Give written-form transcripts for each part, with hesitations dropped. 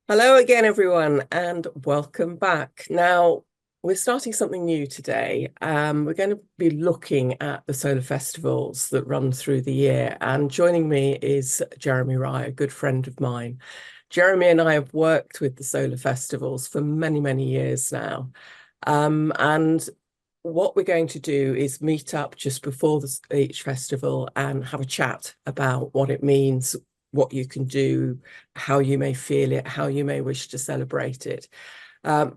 Hello again, everyone, and welcome back. Now, we're starting something new today. We're going to be looking at the solar festivals that run through the year. And joining me is Jeremy Rye, a good friend of mine. Jeremy and I have worked with the solar festivals for many, many years now. And what we're going to do is meet up just before each festival and have a chat about what it means, what you can do, how you may feel it, how you may wish to celebrate it,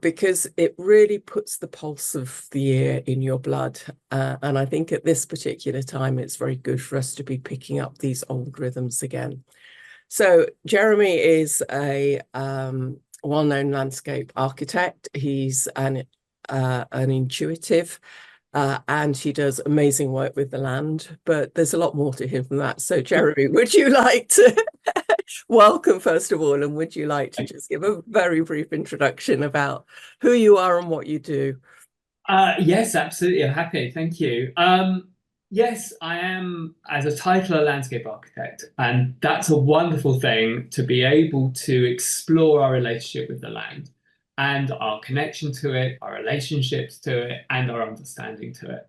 because it really puts the pulse of the year in your blood. And I think at this particular time, it's very good for us to be picking up these old rhythms again. So Jeremy is a well-known landscape architect. He's an intuitive, and he does amazing work with the land, but there's a lot more to him than that. So Jeremy, would you like to welcome first of all, and would you like to just give a very brief introduction about who you are and what you do? Yes, absolutely. I'm happy. Thank you. Yes, I am, as a title, a landscape architect, and that's a wonderful thing to be able to explore our relationship with the land and our connection to it, our relationships to it, and our understanding to it.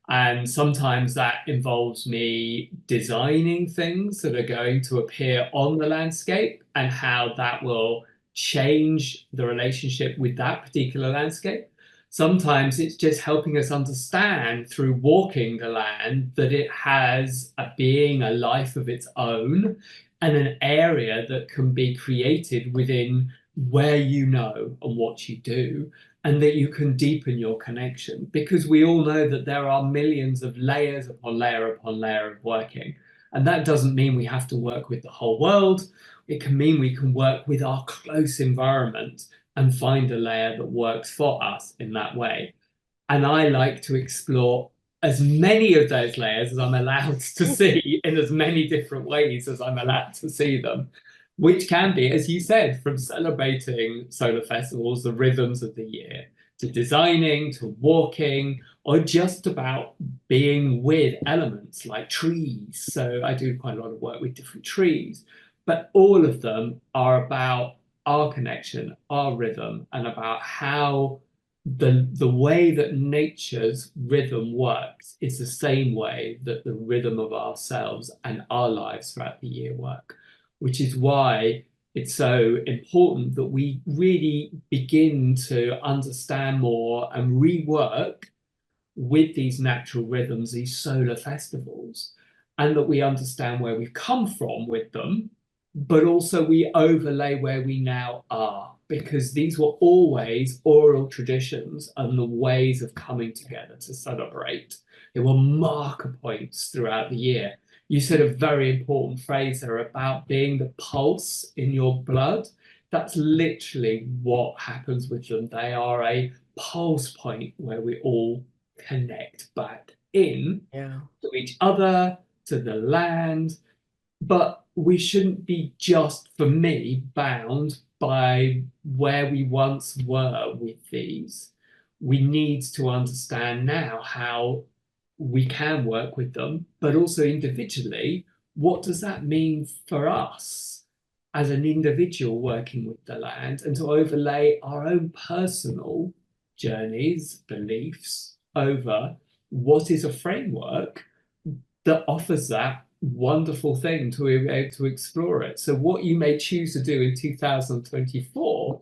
And sometimes that involves me designing things that are going to appear on the landscape and how that will change the relationship with that particular landscape. Sometimes it's just helping us understand through walking the land that it has a being, a life of its own, and an area that can be created within where you know and what you do, and that you can deepen your connection, because we all know that there are millions of layers upon layer of working. And that doesn't mean we have to work with the whole world. It can mean we can work with our close environment and find a layer that works for us in that way. And I like to explore as many of those layers as I'm allowed to see in as many different ways as I'm allowed to see them, which can be, as you said, from celebrating solar festivals, the rhythms of the year, to designing, to walking, or just about being with elements like trees. So I do quite a lot of work with different trees, but all of them are about our connection, our rhythm, and about how the way that nature's rhythm works is the same way that the rhythm of ourselves and our lives throughout the year work, which is why it's so important that we really begin to understand more and rework with these natural rhythms, these solar festivals, and that we understand where we've come from with them, but also we overlay where we now are, because these were always oral traditions and the ways of coming together to celebrate. They were marker points throughout the year. You said a very important phrase there about being the pulse in your blood. That's literally what happens with them. They are a pulse point where we all connect back in Yeah. to each other, to the land. But we shouldn't be just, for me, bound by where we once were with these. We need to understand now how we can work with them, but also individually, what does that mean for us as an individual working with the land, and to overlay our own personal journeys, beliefs over what is a framework that offers that wonderful thing to be able to explore it. So, what you may choose to do in 2024,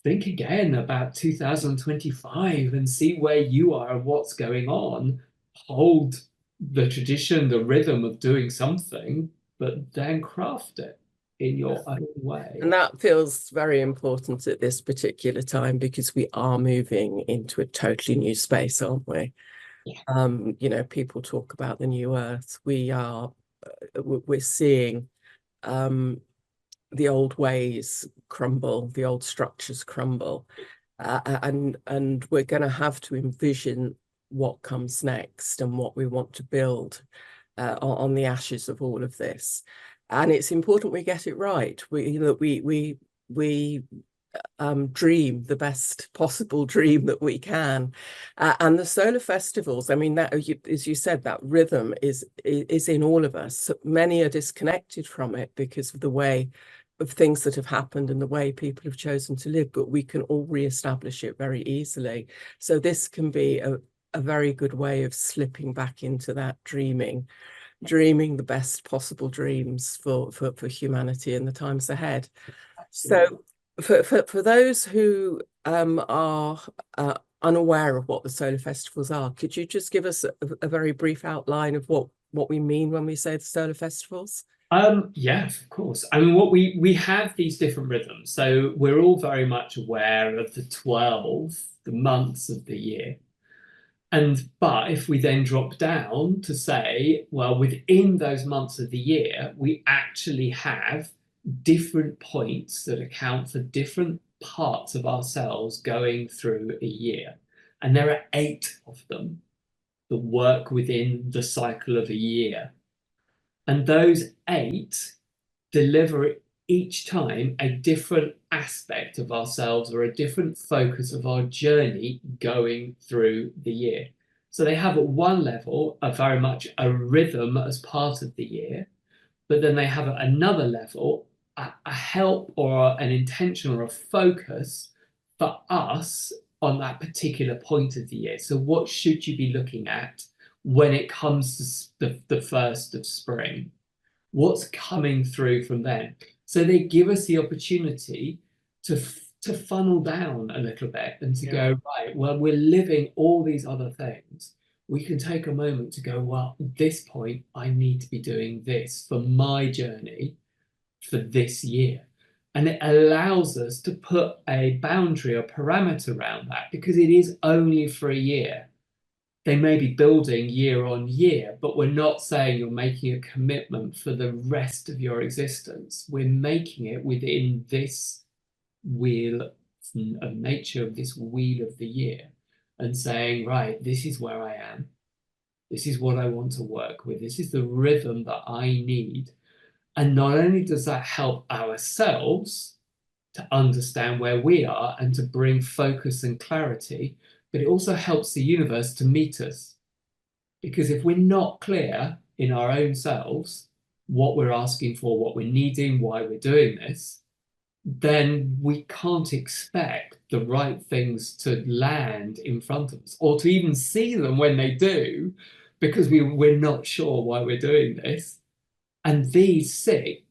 think again about 2025 and see where you are and what's going on. Hold the tradition, the rhythm of doing something, but then craft it in your own way. And that feels very important at this particular time because we are moving into a totally new space, aren't we? Yeah. People talk about the new earth. We're seeing um, the old ways crumble, the old structures crumble, and we're going to have to envision what comes next and what we want to build on the ashes of all of this. And it's important we get it right. We dream the best possible dream that we can. And the solar festivals, I mean, that, as you said, that rhythm is in all of us. Many are disconnected from it because of the way of things that have happened and the way people have chosen to live, but we can all re-establish it very easily. So this can be a very good way of slipping back into that dreaming the best possible dreams for humanity in the times ahead. Absolutely. So for those who are unaware of what the solar festivals are, could you just give us a very brief outline of what we mean when we say the solar festivals? Yeah, of course. I mean, what we have these different rhythms. So we're all very much aware of the months of the year. And but if we then drop down to say, well, within those months of the year, we actually have different points that account for different parts of ourselves going through a year. And there are 8 of them that work within the cycle of a year. And those 8 deliver each time a different aspect of ourselves or a different focus of our journey going through the year. So they have at one level a very much a rhythm as part of the year, but then they have at another level a help or an intention or a focus for us on that particular point of the year. So what should you be looking at when it comes to the first of spring? What's coming through from them? So they give us the opportunity to to funnel down a little bit and to Yeah. go, right, well, we're living all these other things. We can take a moment to go, well, at this point, I need to be doing this for my journey for this year. And it allows us to put a boundary or parameter around that because it is only for a year. They may be building year on year, but we're not saying you're making a commitment for the rest of your existence. We're making it within this wheel of nature, of this wheel of the year, and saying, right, this is where I am. This is what I want to work with. This is the rhythm that I need. And not only does that help ourselves to understand where we are and to bring focus and clarity, but it also helps the universe to meet us. Because if we're not clear in our own selves what we're asking for, what we're needing, why we're doing this, then we can't expect the right things to land in front of us or to even see them when they do, because we're not sure why we're doing this. And these 8,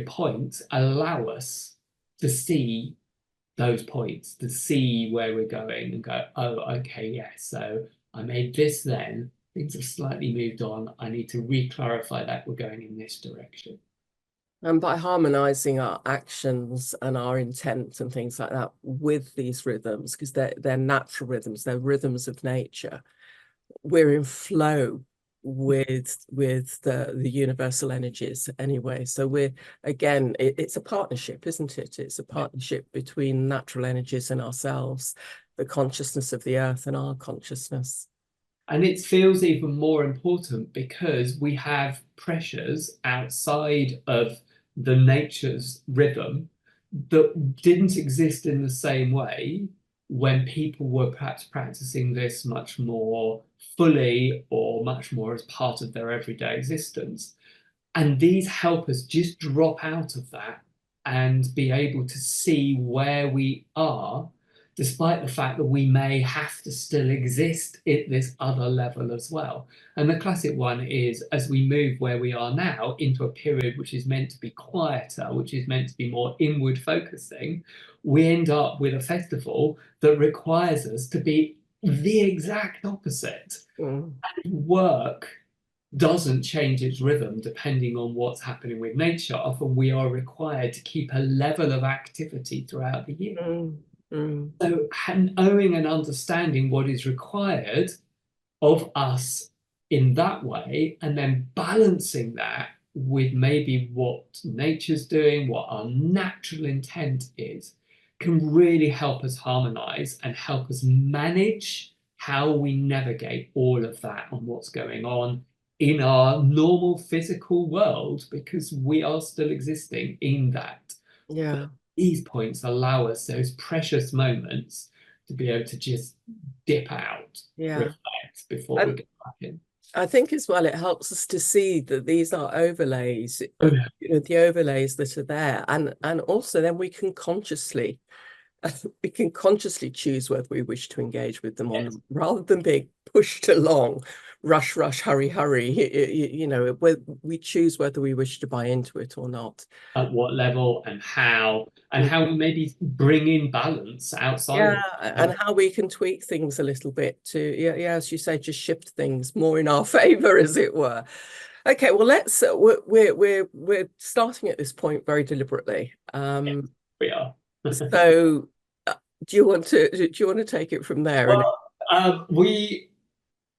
points allow us to see those points, to see where we're going and go, oh, okay, yeah, so I made this then, things have slightly moved on. I need to re-clarify that we're going in this direction. And by harmonizing our actions and our intent and things like that with these rhythms, because they're natural rhythms, they're rhythms of nature, we're in flow with the universal energies anyway. So we're again, it's a partnership, isn't it? It's a partnership between natural energies and ourselves, the consciousness of the earth and our consciousness. And it feels even more important because we have pressures outside of the nature's rhythm that didn't exist in the same way when people were perhaps practicing this much more fully or much more as part of their everyday existence. And these help us just drop out of that and be able to see where we are, despite the fact that we may have to still exist at this other level as well. And the classic one is as we move where we are now into a period which is meant to be quieter, which is meant to be more inward focusing, we end up with a festival that requires us to be the exact opposite. Mm. Work doesn't change its rhythm depending on what's happening with nature. Often we are required to keep a level of activity throughout the year. Mm. Mm. So knowing and understanding what is required of us in that way, and then balancing that with maybe what nature's doing, what our natural intent is, can really help us harmonize and help us manage how we navigate all of that and what's going on in our normal physical world, because we are still existing in that. Yeah. These points allow us those precious moments to be able to just dip out, Yeah. reflect before we And go back in. I think as well, it helps us to see that these are overlays, Oh, yeah. the overlays that are there, and also then we can consciously choose whether we wish to engage with them on Yes. them, rather than being pushed along, rush, rush, hurry, hurry. We choose whether we wish to buy into it or not. At what level and how we maybe bring in balance outside Yeah, of and it. how we can tweak things a little bit to, yeah, as you say, just shift things more in our favor, as it were. Okay, well, let's we're starting at this point very deliberately. Yes, we are. So uh, do you want to take it from there? And Well,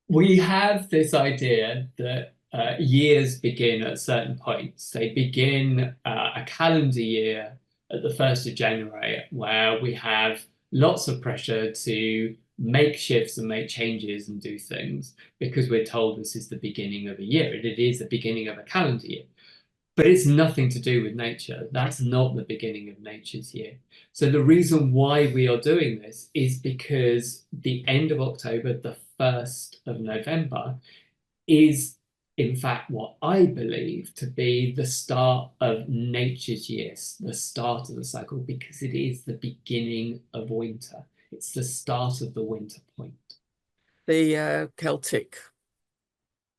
we have this idea that years begin at certain points. They begin a calendar year at the 1st of January, where we have lots of pressure to make shifts and make changes and do things because we're told this is the beginning of a year and it is the beginning of a calendar year. But it's nothing to do with nature. That's not the beginning of nature's year. So the reason why we are doing this is because the end of October, the 1st of November, is in fact what I believe to be the start of nature's year, the start of the cycle, because it is the beginning of winter. It's the start of the winter point. the Celtic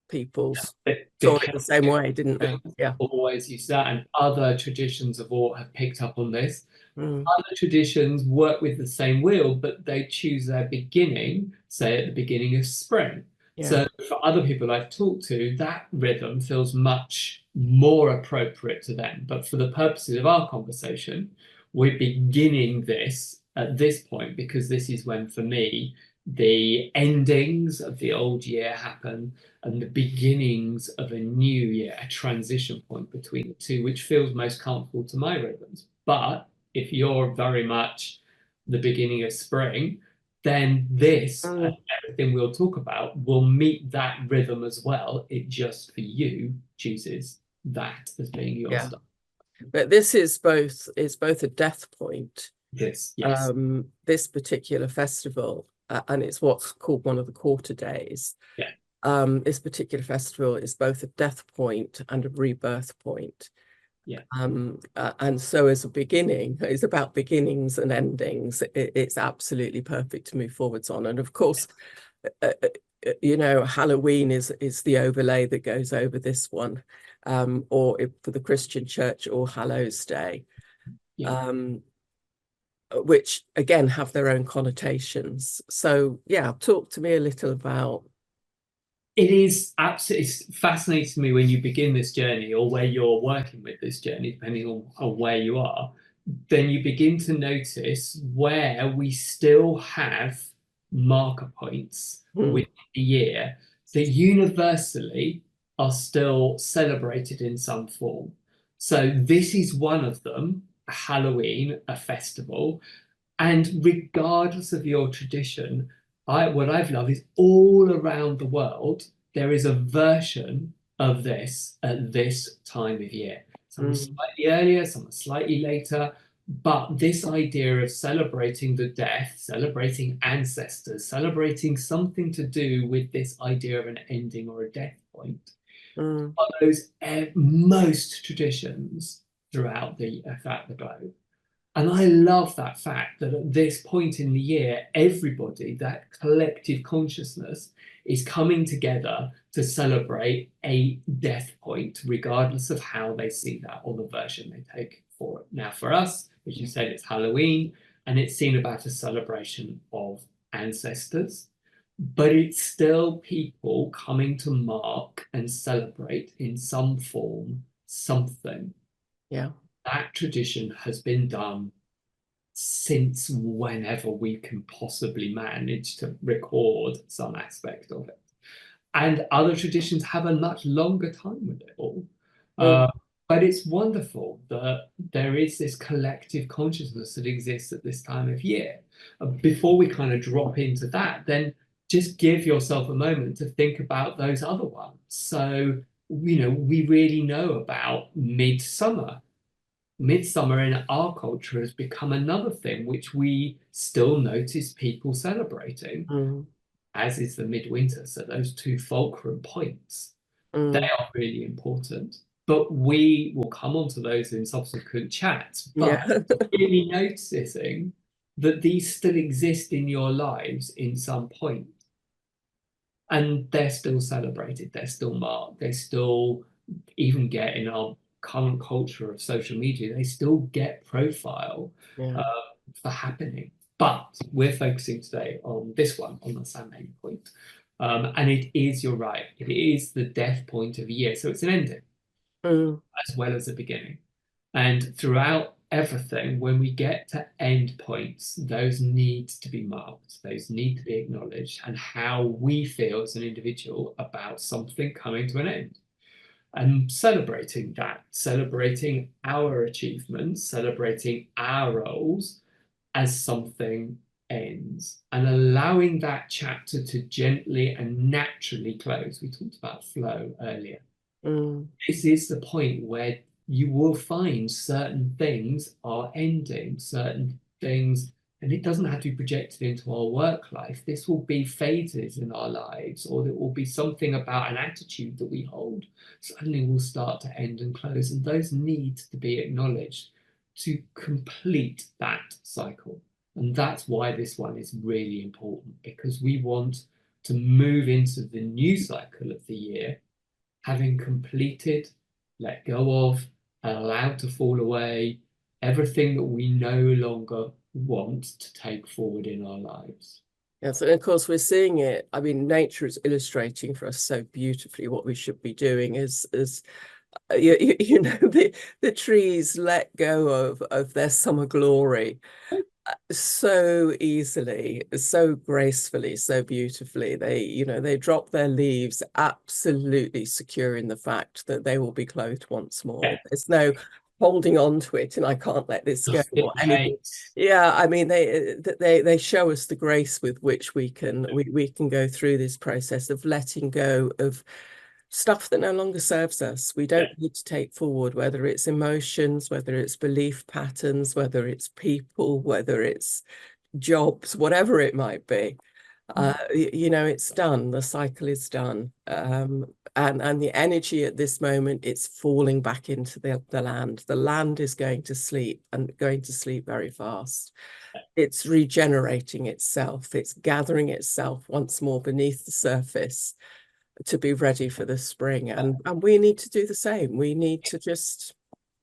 peoples The saw it the same Celtic way, didn't they? Yeah. always use that, and other traditions of war have picked up on this. Mm, Other traditions work with the same wheel, but they choose their beginning, say at the beginning of spring. yeah. So for other people I've talked to, that rhythm feels much more appropriate to them. But for the purposes of our conversation, we're beginning this at this point because this is when, for me, the endings of the old year happen and the beginnings of a new year, a transition point between the two, which feels most comfortable to my rhythms. But if you're very much the beginning of spring, then this and Mm, everything we'll talk about will meet that rhythm as well. It just for you chooses that as being your yeah. start. But this is both a death point, This, yes, this particular festival, and it's what's called one of the quarter days. yeah, This particular festival is both a death point and a rebirth point. yeah. And so as a beginning, it's about beginnings and endings. It's absolutely perfect to move forwards on. And of course, Halloween is the overlay that goes over this one, or if, for the Christian Church, All Hallows Day, Yeah. um, which again have their own connotations. So yeah, talk to me a little about. It is absolutely fascinating to me when you begin this journey or where you're working with this journey, depending on where you are, then you begin to notice where we still have marker points Hmm, within the year that universally are still celebrated in some form. So this is one of them, Halloween, a festival. And regardless of your tradition, what I've loved is all around the world, there is a version of this at this time of year. Some are hmm, slightly earlier, some are slightly later, but this idea of celebrating the death, celebrating ancestors, celebrating something to do with this idea of an ending or a death point hmm, follows most traditions throughout the globe. And I love that fact that at this point in the year, everybody, that collective consciousness, is coming together to celebrate a death point, regardless of how they see that or the version they take for it. Now, for us, as you said, it's Halloween, and it's seen about a celebration of ancestors, but it's still people coming to mark and celebrate in some form something. yeah. That tradition has been done since whenever we can possibly manage to record some aspect of it. And other traditions have a much longer time with it all. Hmm, Uh, but it's wonderful that there is this collective consciousness that exists at this time of year. Before we kind of drop into that, then just give yourself a moment to think about those other ones. So, we really know about midsummer. Midsummer in our culture has become another thing which we still notice people celebrating. hmm. as is the midwinter. So those two fulcrum points, they Mm. are really important. But we will come onto those in subsequent chats. Yeah. But really noticing that these still exist in your lives in some point, and they're still celebrated, they're still marked, they still even get in our current culture of social media, they still get profile Yeah. uh, for happening. But we're focusing today on this one, on the Samhain point. And it is, you're right, it is the death point of a year. So it's an ending Mm. as well as a beginning. And throughout everything, when we get to end points, those need to be marked, those need to be acknowledged, and how we feel as an individual about something coming to an end. And celebrating that, celebrating our achievements, celebrating our roles as something ends, and allowing that chapter to gently and naturally close. We talked about flow earlier. Mm. This is the point where you will find certain things are ending, certain things, and it doesn't have to be projected into our work life. This will be phases in our lives, or it will be something about an attitude that we hold. Suddenly will start to end and close, and those need to be acknowledged to complete that cycle. And that's why this one is really important, because we want to move into the new cycle of the year having completed, let go of, and allowed to fall away everything that we no longer want to take forward in our lives. Yes, and of course we're seeing it. I mean, nature is illustrating for us so beautifully what we should be doing is you know, the trees let go of their summer glory so easily, so gracefully, so beautifully. They, you know, they drop their leaves absolutely secure in the fact that they will be clothed once more. Yeah, There's no holding on to it and I can't let this go just in or anything. case. Yeah, I mean they show us the grace with which we can go through this process of letting go of stuff that no longer serves us. We Yeah. don't need to take forward, whether it's emotions, whether it's belief patterns, whether it's people, whether it's jobs, whatever it might be. You know, it's done. The cycle is done. And the energy at this moment, it's falling back into the land. The land is going to sleep and going to sleep very fast. It's regenerating itself. It's gathering itself once more beneath the surface to be ready for the spring. And we need to do the same. We need to just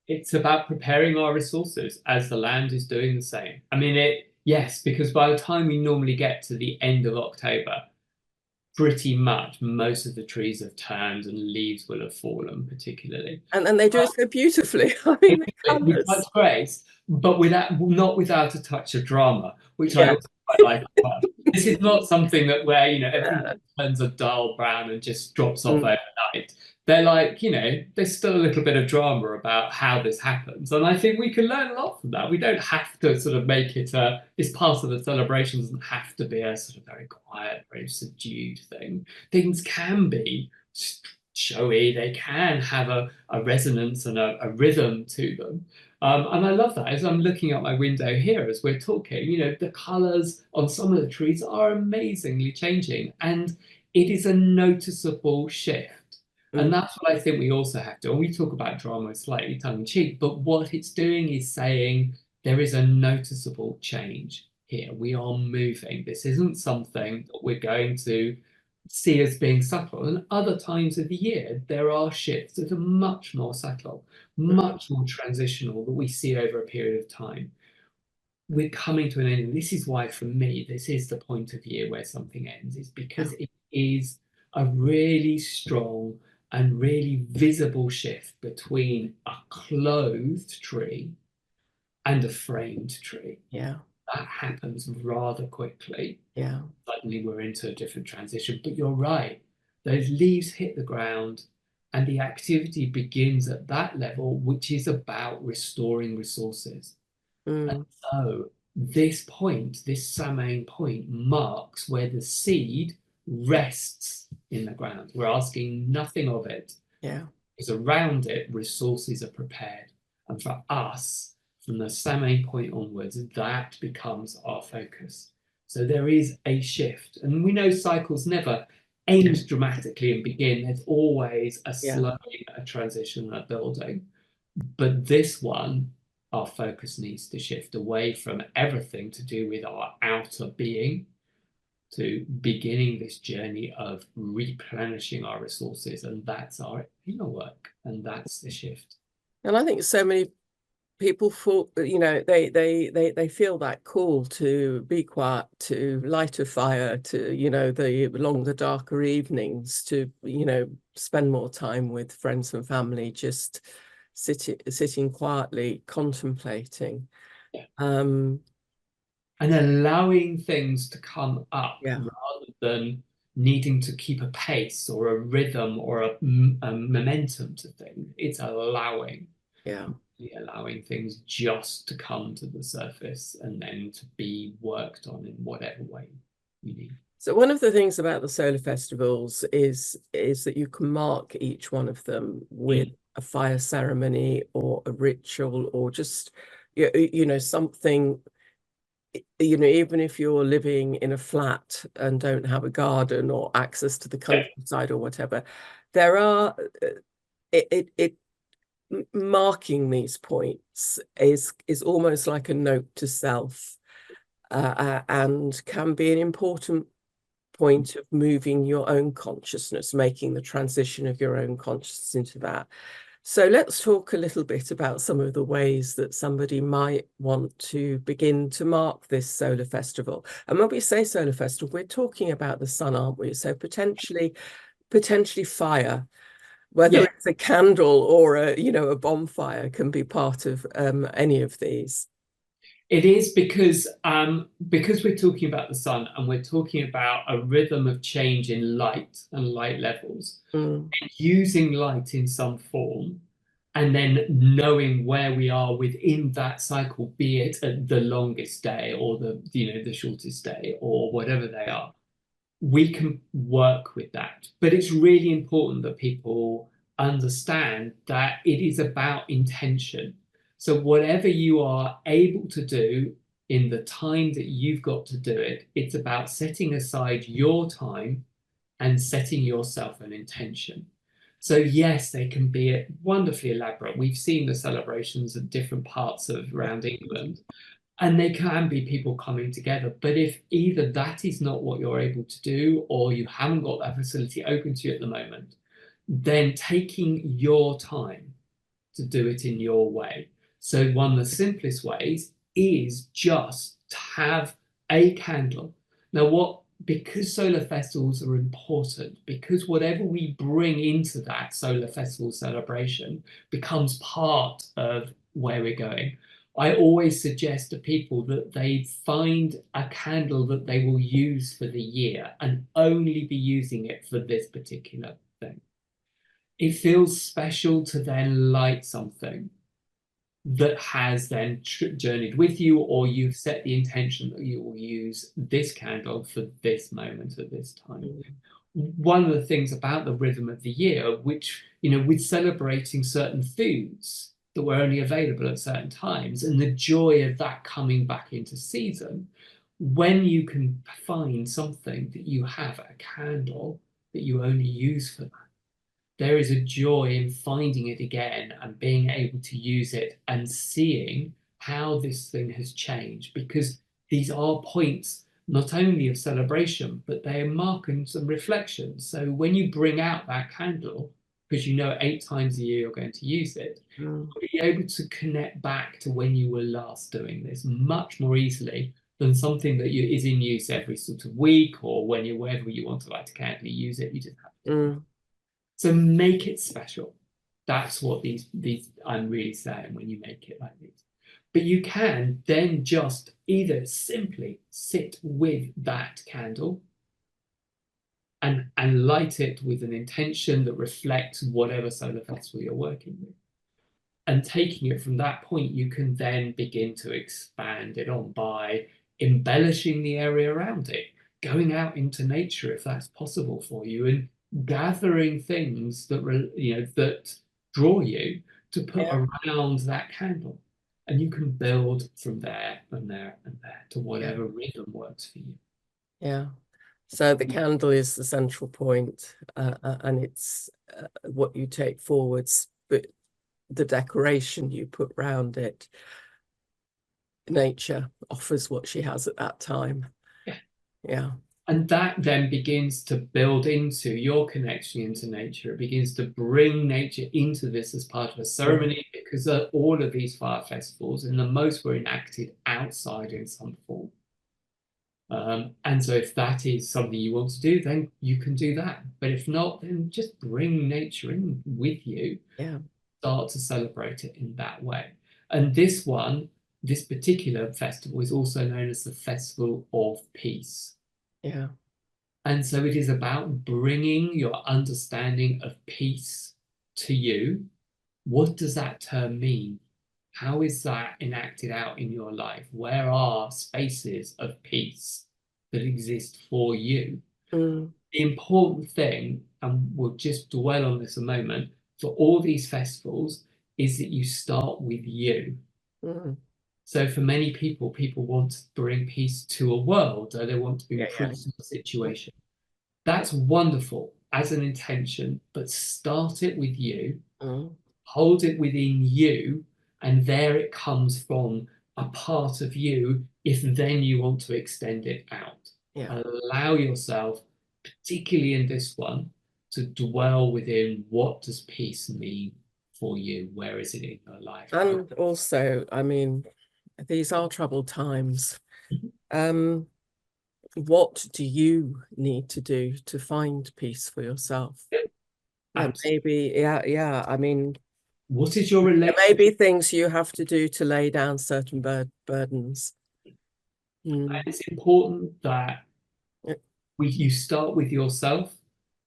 It's about preparing our resources as the land is doing the same. I mean, yes, because by the time we normally get to the end of October, pretty much most of the trees have turned and leaves will have fallen, particularly. and they do it so beautifully. I mean the With colours. much grace, but without not without a touch of drama, which I Yeah. also quite like as well. This is not something that where everything Yeah. turns a dull brown and just drops off Mm, overnight. They're like, there's still a little bit of drama about how this happens. And I think we can learn a lot from that. We don't have to sort of make it this part of the celebration doesn't have to be a sort of very quiet, very subdued thing. Things can be showy, they can have a resonance and a rhythm to them. And I love that as I'm looking out my window here as we're talking, the colours on some of the trees are amazingly changing and it is a noticeable shift. And mm, that's what I think we also have to, and we talk about drama slightly tongue in cheek, but what it's doing is saying there is a noticeable change here. We are moving. This isn't something that we're going to see as being subtle. And other times of the year, there are shifts that are much more subtle, mm, much more transitional that we see over a period of time. We're coming to an end. And this is why, for me, this is the point of year where something ends, is yeah. because it is a really strong and really visible shift between a clothed tree and a framed tree. Yeah. That happens rather quickly. Yeah. Suddenly we're into a different transition. But you're right, those leaves hit the ground and the activity begins at that level, which is about restoring resources. And Mm, so this point, this Samhain point, marks where the seed rests in the ground. We're asking nothing of it, yeah. because around it, resources are prepared. And for us, from the Samhain point onwards, that becomes our focus. So there is a shift. And we know cycles never end dramatically and begin. There's always a Yeah. slowing, a transition, a building. But this one, our focus needs to shift away from everything to do with our outer being to beginning this journey of replenishing our resources. And that's our inner work. And that's the shift. And I think so many people feel, they feel that call to be quiet, to light a fire, to, the longer, darker evenings, to, spend more time with friends and family, just sitting quietly, contemplating. Yeah. Um, And allowing things to come up yeah, rather than needing to keep a pace or a rhythm or a momentum to things. It's yeah. allowing things just to come to the surface and then to be worked on in whatever way you need. So one of the things about the solar festivals is that you can mark each one of them with a fire ceremony or a ritual or just something, even if you're living in a flat and don't have a garden or access to the Yeah. countryside or whatever, there are it marking these points is almost like a note to self, and can be an important point of moving your own consciousness, making the transition of your own consciousness into that. So let's talk a little bit about some of the ways that somebody might want to begin to mark this solar festival. And when we say solar festival, we're talking about the sun, aren't we? So potentially fire, whether Yeah. it's a candle or a bonfire, can be part of any of these. It is because we're talking about the sun and we're talking about a rhythm of change in light and light levels, Mm, using light in some form, and then knowing where we are within that cycle, be it at the longest day or the shortest day or whatever they are, we can work with that. But it's really important that people understand that it is about intention. So, whatever you are able to do in the time that you've got to do it, it's about setting aside your time and setting yourself an intention. So, yes, they can be wonderfully elaborate. We've seen the celebrations of different parts of around England, and they can be people coming together. But if either that is not what you're able to do, or you haven't got that facility open to you at the moment, then taking your time to do it in your way. So one of the simplest ways is just to have a candle. Now, because solar festivals are important, because whatever we bring into that solar festival celebration becomes part of where we're going. I always suggest to people that they find a candle that they will use for the year and only be using it for this particular thing. It feels special to then light something that has then journeyed with you, or you've set the intention that you will use this candle for this moment at this time. mm, One of the things about the rhythm of the year, which, with celebrating certain foods that were only available at certain times, and the joy of that coming back into season, when you can find something that you have a candle that you only use for that, there is a joy in finding it again and being able to use it and seeing how this thing has changed, because these are points not only of celebration, but they are markings and reflections. So when you bring out that candle, because 8 times a year you're going to use it, mm. you'll be able to connect back to when you were last doing this much more easily than something that is in use every sort of week, or wherever you want to light a candle, you use it, you just have to do it. Mm. So make it special. That's what these I'm really saying when you make it like this. But you can then just either simply sit with that candle and light it with an intention that reflects whatever solar festival you're working with. And taking it from that point, you can then begin to expand it on by embellishing the area around it, going out into nature if that's possible for you, and gathering things that that draw you to put Yeah. around that candle. And you can build from there and there and there to Yeah. whatever rhythm works for you. Yeah. So the candle is the central point, and it's what you take forwards, but the decoration you put round it, nature offers what she has at that time. Yeah. Yeah. And that then begins to build into your connection into nature. It begins to bring nature into this as part of a Mm. ceremony, because all of these fire festivals, in the most, were enacted outside in some form. And so if that is something you want to do, then you can do that. But if not, then just bring nature in with you, Yeah. start to celebrate it in that way. And this one, this particular festival, is also known as the Festival of Peace. Yeah. And so it is about bringing your understanding of peace to you. What does that term mean? How is that enacted out in your life? Where are spaces of peace that exist for you? Mm. The important thing, and we'll just dwell on this a moment, for all these festivals is that you start with you. Mm. So for many people, people want to bring peace to a world, or they want to Yeah. Yeah. improve a situation. That's wonderful as an intention, but start it with you, Mm. hold it within you, and there it comes from a part of you if then you want to extend it out. Yeah. Allow yourself, particularly in this one, to dwell within what does peace mean for you? Where is it in your life? How? And also, I mean, these are troubled times. Um, what do you need to do to find peace for yourself? There Absolutely. may be, yeah, yeah. I mean, What is your there may relationship? be things you have to do to lay down certain burdens. Mm. It's important that Yeah. you start with yourself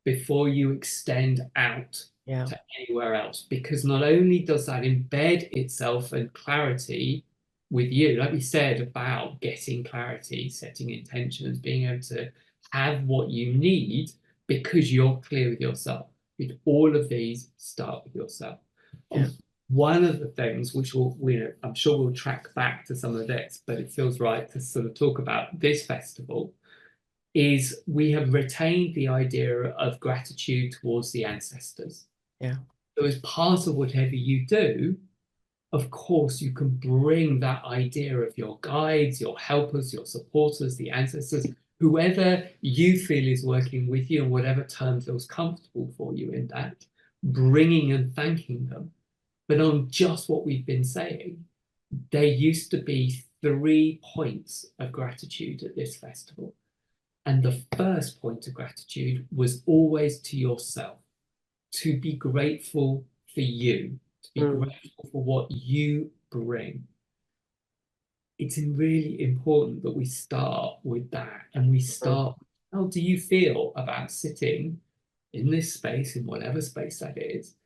before you extend out Yeah. to anywhere else, because not only does that embed itself in clarity with you, like we said about getting clarity, setting intentions, being able to have what you need because you're clear with yourself. With all of these, start with yourself. Yeah. One of the things which I'm sure we'll track back to some of this, but it feels right to sort of talk about this festival, is we have retained the idea of gratitude towards the ancestors. Yeah. So as part of whatever you do, of course, you can bring that idea of your guides, your helpers, your supporters, the ancestors, whoever you feel is working with you, and whatever term feels comfortable for you in that, bringing and thanking them. But on just what we've been saying, there used to be 3 points of gratitude at this festival. And the first point of gratitude was always to yourself, to be grateful for you, to be Mm. grateful for what you bring. It's really important that we start with that, and we Mm. start, how do you feel about sitting in this space, in whatever space that is,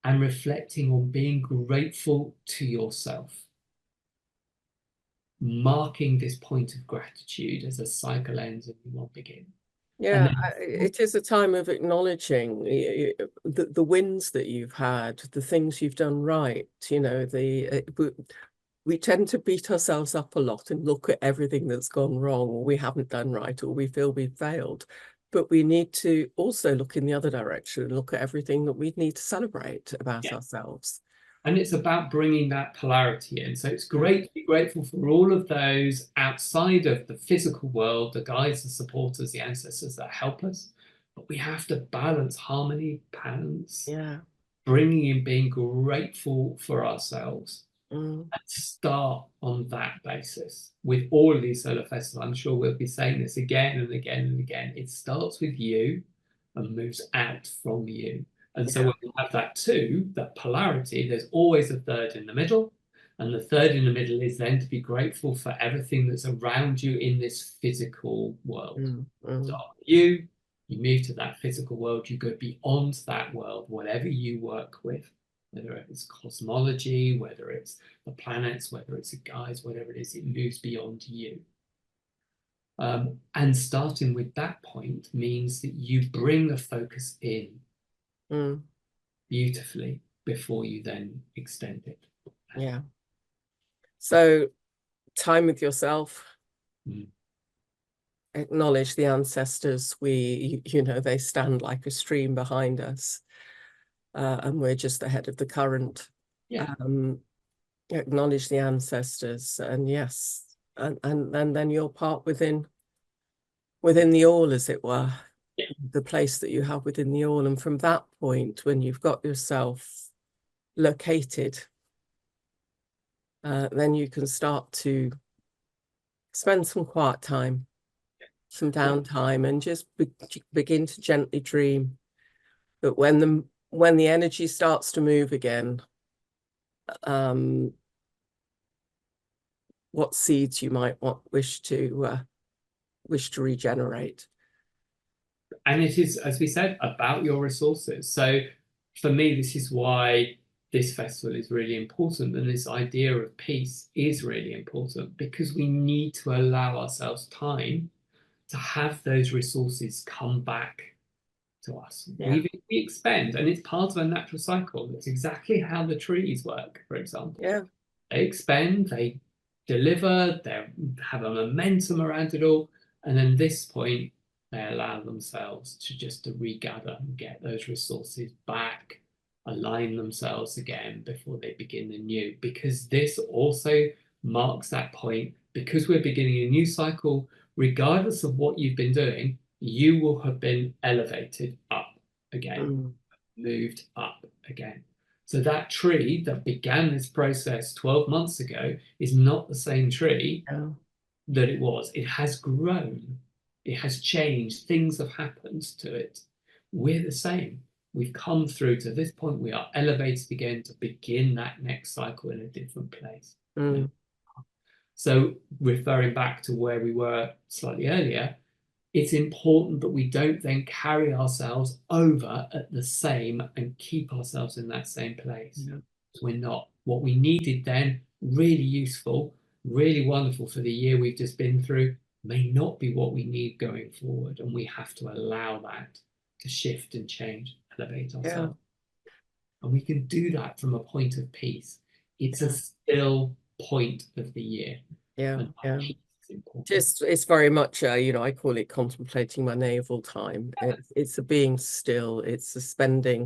and reflecting on being grateful to yourself, marking this point of gratitude as a cycle ends and you want to begin. And Yeah, then it is a time of acknowledging the wins that you've had, the things you've done right. You know, we tend to beat ourselves up a lot and look at everything that's gone wrong or we haven't done right or we feel we've failed. But we need to also look in the other direction and look at everything that we need to celebrate about yeah, ourselves. and it's about bringing that polarity in. So it's Yeah. great to be grateful for all of those outside of the physical world, the guides, the supporters, the ancestors that help us. But we have to balance harmony, balance, Yeah. bringing in being grateful for ourselves, Mm. and start on that basis with all of these solar festivals. I'm sure we'll be saying this again and again and again. It starts with you and moves out from you. And so Yeah. when we have that two, that polarity, there's always a third in the middle. And the third in the middle is then to be grateful for everything that's around you in this physical world. Mm. So Mm. you move to that physical world, you go beyond that world, whatever you work with, whether it's cosmology, whether it's the planets, whether it's the guides, whatever it is, it moves beyond you. And starting with that point means that you bring the focus in Mm. beautifully before you then extend it. Yeah. So time with yourself, Mm. acknowledge the ancestors. They stand like a stream behind us, and we're just ahead of the current. Yeah. Acknowledge the ancestors, and yes, and then your part within the all, as it were, Yeah. the place that you have within the all. And from that point, when you've got yourself located, then you can start to spend some quiet time, some Yeah. downtime, and just begin to gently dream that when the energy starts to move again, what seeds you might wish to regenerate. And it is, as we said, about your resources. So for me, this is why this festival is really important, and this idea of peace is really important, because we need to allow ourselves time to have those resources come back to us. Yeah. We expend, and it's part of a natural cycle. It's exactly how the trees work, for example. Yeah. They expend, they deliver, they have a momentum around it all, and then this point, they allow themselves to just to regather and get those resources back, align themselves again before they begin anew. Because this also marks that point, because we're beginning a new cycle, regardless of what you've been doing, you will have been elevated up again, moved up again. So that tree that began this process 12 months ago is not the same tree Yeah. that it was. It has grown. It has changed. Things have happened to it. We're the same. We've come through to this point. We are elevated again to begin that next cycle in a different place. So referring back to where we were slightly earlier, it's important that we don't then carry ourselves over at the same and keep ourselves in that same place. Yeah. We're not. What we needed then, really useful, really wonderful for the year we've just been through, may not be what we need going forward. And we have to allow that to shift and change, elevate ourselves. And we can do that from a point of peace. It's a still point of the year. Yeah. And Yeah. peace is important. Just, it's very much, I call it contemplating my navel time. It's a being still. It's a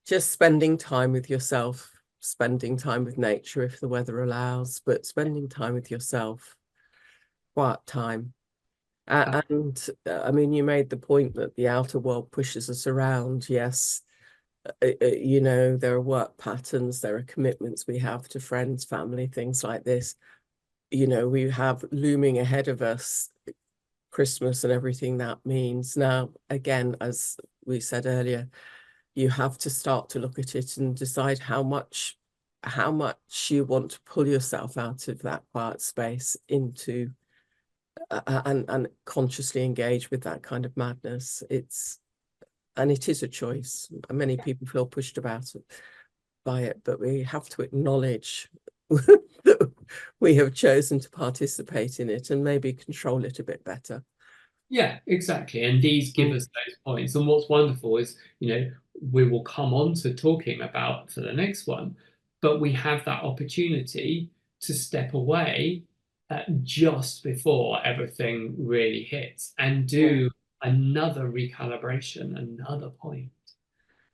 just spending time with yourself, spending time with nature if the weather allows, but spending time with yourself, quiet time. And I mean, you made the point that the outer world pushes us around. Yes, there are work patterns, there are commitments we have to friends, family, things like this. We have looming ahead of us Christmas and everything that means. Now, again, as we said earlier, you have to start to look at it and decide how much you want to pull yourself out of that quiet space into and consciously engage with that kind of madness. It is a choice. Many people feel pushed about it by it, but we have to acknowledge that we have chosen to participate in it and maybe control it a bit better. Yeah, exactly. And these give us those points. And what's wonderful is, we will come on to talking about for the next one, but we have that opportunity to step away just before everything really hits and do another recalibration, another point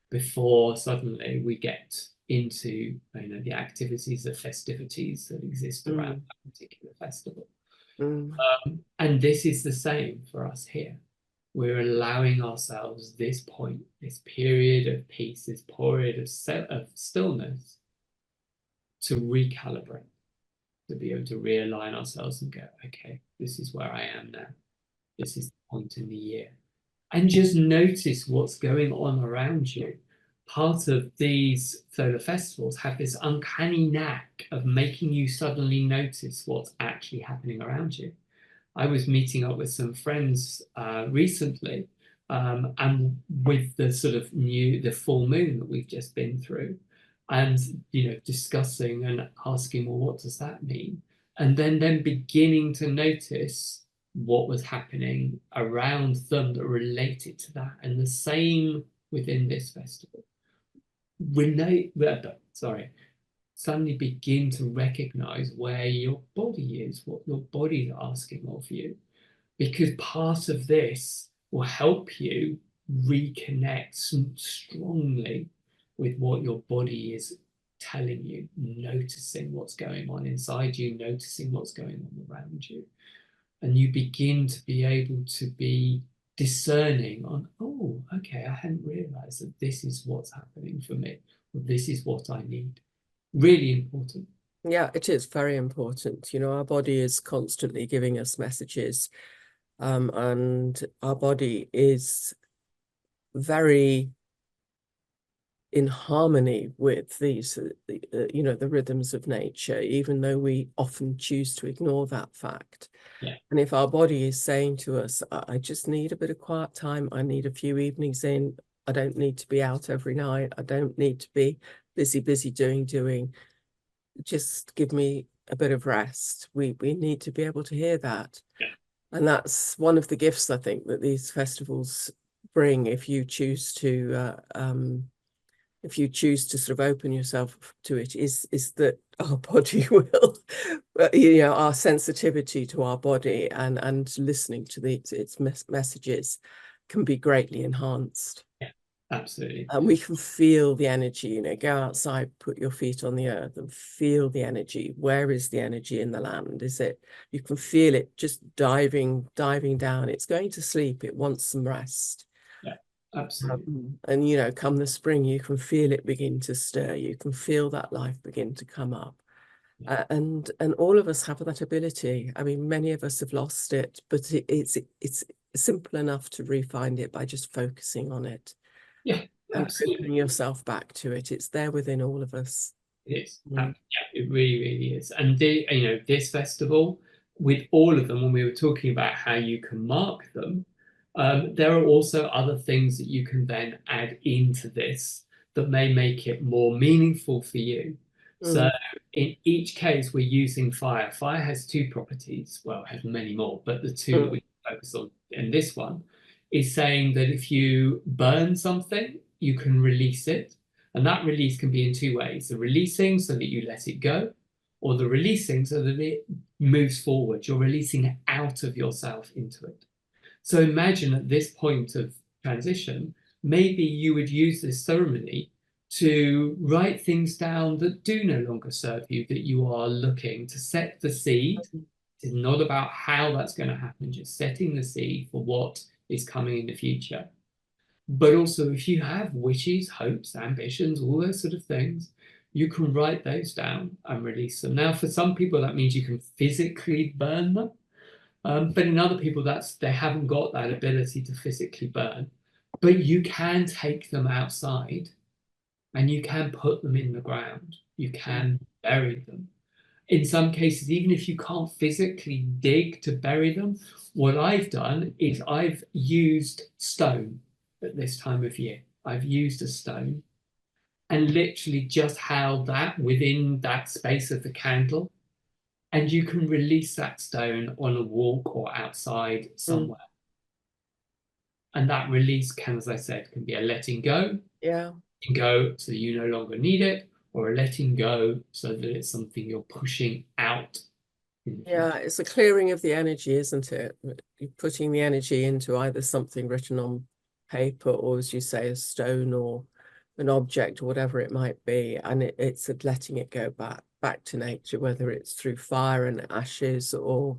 before suddenly we get into the activities, the festivities that exist around that particular festival. And this is the same for us here. We're allowing ourselves this point, this period of peace, this period of stillness to recalibrate, to be able to realign ourselves and go, okay, this is where I am now. This is the point in the year. And just notice what's going on around you. Part of these solar festivals have this uncanny knack of making you suddenly notice what's actually happening around you. I was meeting up with some friends recently, and with the sort of the full moon that we've just been through, and discussing and asking, well, what does that mean? And then beginning to notice what was happening around them that related to that, and the same within this festival. Sorry, suddenly begin to recognize where your body is, what your body is asking of you, because part of this will help you reconnect strongly with what your body is telling you, noticing what's going on inside you, noticing what's going on around you. And you begin to be able to be discerning on, oh, okay, I hadn't realized that this is what's happening for me, or this is what I need. Really important. Yeah, it is very important. You know, our body is constantly giving us messages, and our body is very in harmony with these, you know, the rhythms of nature, even though we often choose to ignore that fact. Yeah. And if our body is saying to us, I just need a bit of quiet time, I need a few evenings in, I don't need to be out every night, I don't need to be busy doing, just give me a bit of rest. We need to be able to hear that. Yeah. And that's one of the gifts, I think, that these festivals bring if you choose to sort of open yourself to it, is that our body will, you know, our sensitivity to our body and listening to its messages can be greatly enhanced. Yeah, absolutely. And we can feel the energy, you know, go outside, put your feet on the earth and feel the energy. Where is the energy in the land? Is it, you can feel it just diving down. It's going to sleep. It wants some rest. Yeah, absolutely. And, you know, come the spring, you can feel it begin to stir. You can feel that life begin to come up. Yeah. And all of us have that ability. I mean, many of us have lost it, but it's simple enough to re-find it by just focusing on it. Yeah, And absolutely. opening yourself back to it. It's there within all of us. It is. Mm. Yeah, it really, really is. And this festival, with all of them, when we were talking about how you can mark them, there are also other things that you can then add into this that may make it more meaningful for you. So Mm. in each case, we're using fire. Fire has two properties. Well, it has many more, but the two that Mm. we focus on in this one is saying that if you burn something, you can release it. And that release can be in two ways: the releasing so that you let it go, or the releasing so that it moves forward. You're releasing it out of yourself into it. So imagine at this point of transition, maybe you would use this ceremony to write things down that do no longer serve you, that you are looking to set the seed. It's not about how that's going to happen, just setting the seed for what is coming in the future. But also, if you have wishes, hopes, ambitions, all those sort of things, you can write those down and release them. Now, for some people, that means you can physically burn them. But in other people, they haven't got that ability to physically burn. But you can take them outside and you can put them in the ground. You can bury them. In some cases, even if you can't physically dig to bury them, what I've done is I've used stone at this time of year. I've used a stone and literally just held that within that space of the candle. And you can release that stone on a walk or outside Mm. somewhere. And that release can, as I said, can be a letting go, Yeah. go so that you no longer need it, or a letting go so that it's something you're pushing out in the Yeah, future. it's a clearing of the energy, isn't it? You're putting the energy into either something written on paper or, as you say, a stone or an object or whatever it might be. And it's letting it go back to nature, whether it's through fire and ashes or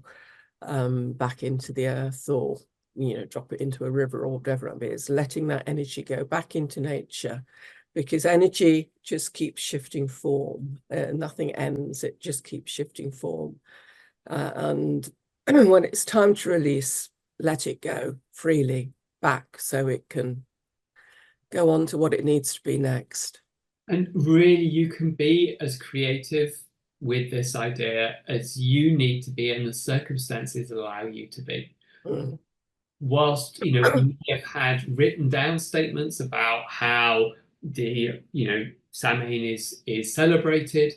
back into the earth, or, you know, drop it into a river or whatever it is. Letting that energy go back into nature, because energy just keeps shifting form. Nothing ends, it just keeps shifting form. And when it's time to release, let it go freely back so it can go on to what it needs to be next. And really, you can be as creative with this idea as you need to be and the circumstances allow you to be. Mm. Whilst you have had written down statements about how the Samhain is celebrated,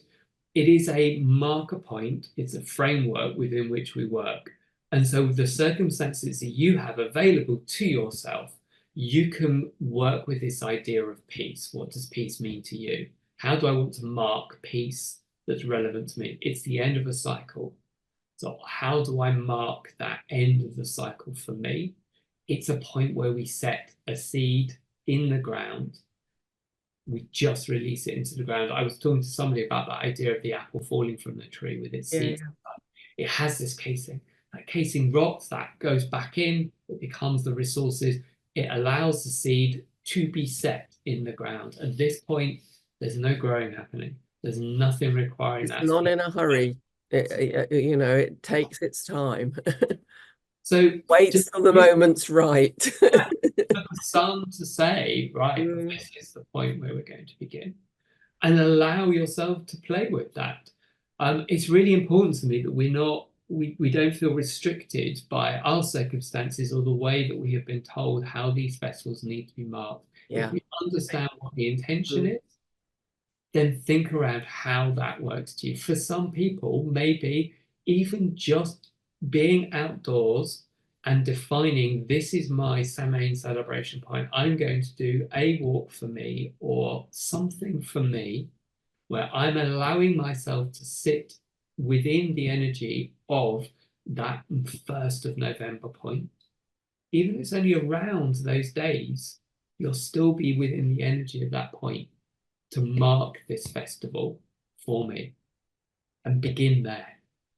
it is a marker point, it's a framework within which we work. And so the circumstances that you have available to yourself, you can work with this idea of peace. What does peace mean to you? How do I want to mark peace that's relevant to me? It's the end of a cycle. So how do I mark that end of the cycle for me? It's a point where we set a seed in the ground. We just release it into the ground. I was talking to somebody about that idea of the apple falling from the tree with its Yeah, seeds. It has this casing. That casing rots, that goes back in, it becomes the resources. It allows the seed to be set in the ground. At this point, there's no growing happening. There's nothing requiring it's that not seed. in a hurry. It takes its time. So Waits just till the moment's right. for the sun to say, right, Mm, this is the point where we're going to begin, and allow yourself to play with that. It's really important to me that we don't feel restricted by our circumstances or the way that we have been told how these festivals need to be marked. If yeah. we understand what the intention Mm, is, then think around how that works to you. For some people, maybe even just being outdoors and defining this is my Samhain celebration point. I'm going to do a walk for me or something for me where I'm allowing myself to sit within the energy of that 1st of November point. Even if it's only around those days, you'll still be within the energy of that point to mark this festival for me and begin there.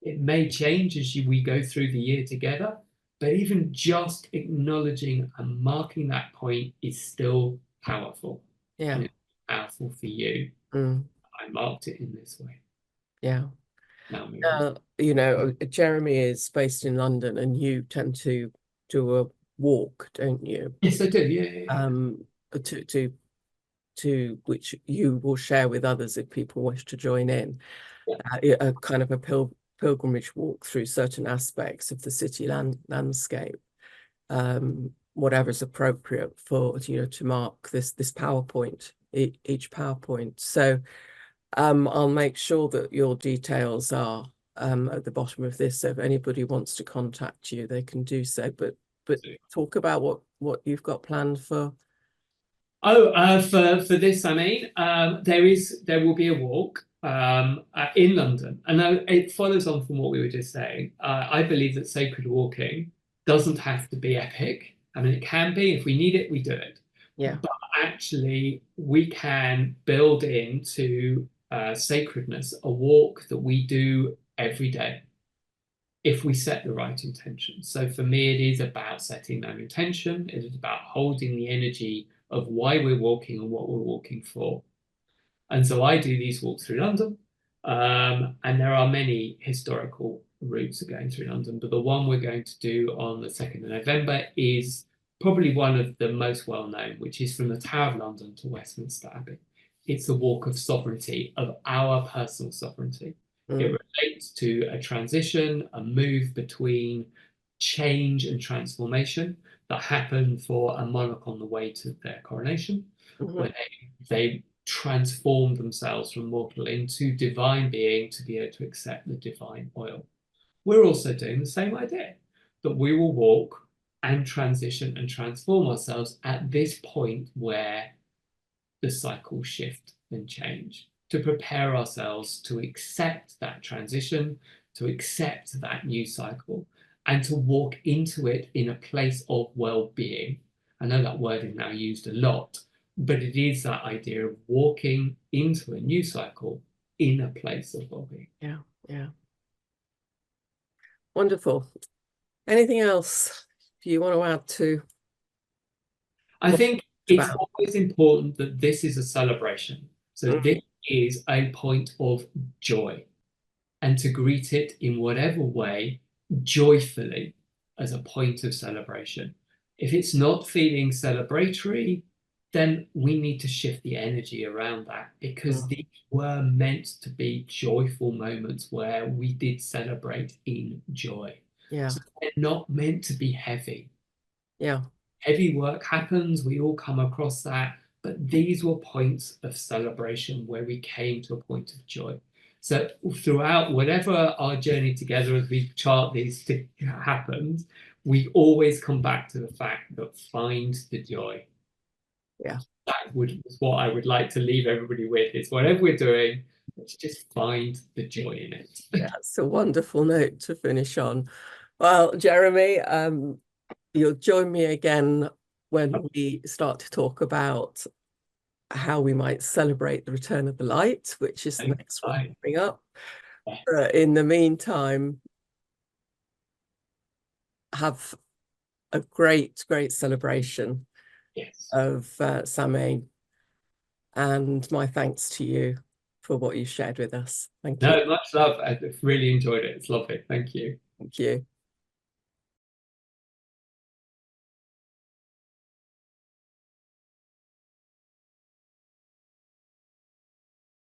It may change as we go through the year together, but even just acknowledging and marking that point is still powerful. yeah. And it's powerful for you. Mm, I marked it in this way. yeah. Now move on. Jeremy is based in London, and you tend to do a walk, don't you? Yes, I do. Yeah, yeah, yeah. Um, to to to which you will share with others if people wish to join in. Yeah. A kind of a pilgrimage walk through certain aspects of the city landscape, whatever's appropriate for to mark this PowerPoint, each PowerPoint. So I'll make sure that your details are at the bottom of this. So if anybody wants to contact you, they can do so. But talk about what you've got planned for. Oh, for this, I mean, there will be a walk in London, and it follows on from what we were just saying. I believe that sacred walking doesn't have to be epic. I mean, it can be. If we need it, we do it. Yeah. But actually, we can build into sacredness a walk that we do every day if we set the right intention. So for me, it is about setting that intention. It is about holding the energy of why we're walking and what we're walking for. And so I do these walks through London. And there are many historical routes going through London, but the one we're going to do on the 2nd of November is probably one of the most well known, which is from the Tower of London to Westminster Abbey. It's a walk of sovereignty, of our personal sovereignty. It Mm, relates to a transition, a move between change and transformation that happened for a monarch on the way to their coronation, where mhm. they transformed themselves from mortal into divine being to be able to accept the divine oil. We're also doing the same idea that we will walk and transition and transform ourselves at this point where the cycles shift and change, to prepare ourselves to accept that transition, to accept that new cycle, and to walk into it in a place of well-being. I know that word is now used a lot, but it is that idea of walking into a new cycle in a place of well-being. Yeah, yeah. Wonderful. Anything else you want to add to I what think it's it's about? always important that this is a celebration. So Mm, this is a point of joy, and to greet it in whatever way joyfully as a point of celebration. If it's not feeling celebratory, then we need to shift the energy around that, because mm. these were meant to be joyful moments where we did celebrate in joy. Yeah, So they're not meant to be heavy. yeah, Heavy work happens, we all come across that, but these were points of celebration where we came to a point of joy. So throughout whatever our journey together as we chart these happens, we always come back to the fact that find the joy. Yeah. That was what I would like to leave everybody with, is whatever we're doing, let's just find the joy in it. Yeah, it's a wonderful note to finish on. Well, Jeremy, you'll join me again when we start to talk about how we might celebrate the return of the light, which is the next one coming up. In the meantime, have a great, great celebration of Samhain, and my thanks to you for what you shared with us. Thank you. No, much love. I've really enjoyed it. It's lovely. Thank you. Thank you.